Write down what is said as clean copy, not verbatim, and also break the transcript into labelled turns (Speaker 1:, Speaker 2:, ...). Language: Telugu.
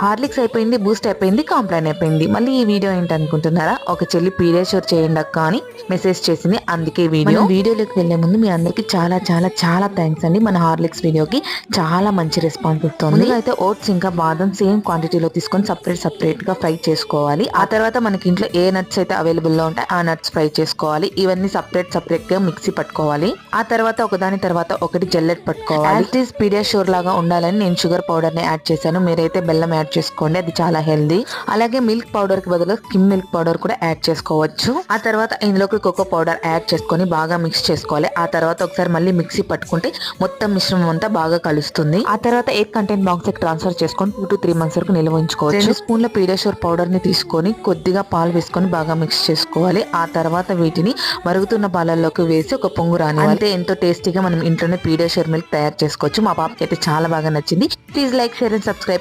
Speaker 1: హార్లిక్స్ అయిపోయింది, బూస్ట్ అయిపోయింది, కాంప్లాన్ అయిపోయింది. మళ్ళీ ఈ వీడియో ఏంటి అనుకుంటున్నారా? ఒక చెల్లి పీడియాష్యూర్ చేయండి అక్క అని మెసేజ్ చేసింది, అందుకే వీడియోలోకి వెళ్లే ముందు మీ అందరికి చాలా చాలా చాలా థ్యాంక్స్ అండి. మన హార్లిక్స్ వీడియోకి చాలా మంచి రెస్పాన్స్ వస్తుంది. ముందుగా అయితే ఓట్స్ ఇంకా బాదం సేమ్ క్వాంటిటీలో తీసుకొని సపరేట్ గా ఫ్రై చేసుకోవాలి. ఆ తర్వాత మనకి ఇంట్లో ఏ నట్స్ అయితే అవైలబుల్ లో ఉంటాయి ఆ నట్స్ ఫ్రై చేసుకోవాలి. ఇవన్నీ సపరేట్ గా మిక్సీ పట్టుకోవాలి. ఆ తర్వాత ఒకదాని తర్వాత ఒకటి జల్లెట్ పట్టుకోవాలి. పీడియాష్యూర్ లాగా ఉండాలని నేను షుగర్ పౌడర్ ని యాడ్ చేశాను. మీరైతే బెల్లం యాడ్ చేసుకోండి, అది చాలా హెల్దీ. అలాగే మిల్క్ పౌడర్ కి బదులు స్కిమ్ మిల్క్ పౌడర్ కూడా యాడ్ చేసుకోవచ్చు. ఆ తర్వాత ఇందులోకి కోకో పౌడర్ యాడ్ చేసుకొని బాగా మిక్స్ చేసుకోవాలి. ఆ తర్వాత ఒకసారి మళ్ళీ మిక్సీ పట్టుకుంటే మొత్తం మిశ్రమం అంతా బాగా కలుస్తుంది. ఆ తర్వాత ఎయిర్ కంటైనర్ బాక్స్ కి ట్రాన్స్ఫర్ చేసుకొని 2 to 3 months వరకు నిల్వ ఉంచుకోవచ్చు. 2 స్పూన్ల పీడియాష్యూర్ పౌడర్ ని తీసుకొని కొద్దిగా పాలు వేసుకొని బాగా మిక్స్ చేసుకోవాలి. ఆ తర్వాత వీటిని మరుగుతున్న పాలల్లోకి వేసి ఒక పొంగు రాని అంటే ఎంతో టేస్టీగా మనం ఇంట్లోనే పీడియాష్యూర్ మిల్క్ తయారు చేసుకోవచ్చు. మా పాపకి అయితే చాలా బాగా నచ్చింది. Please like, share and subscribe.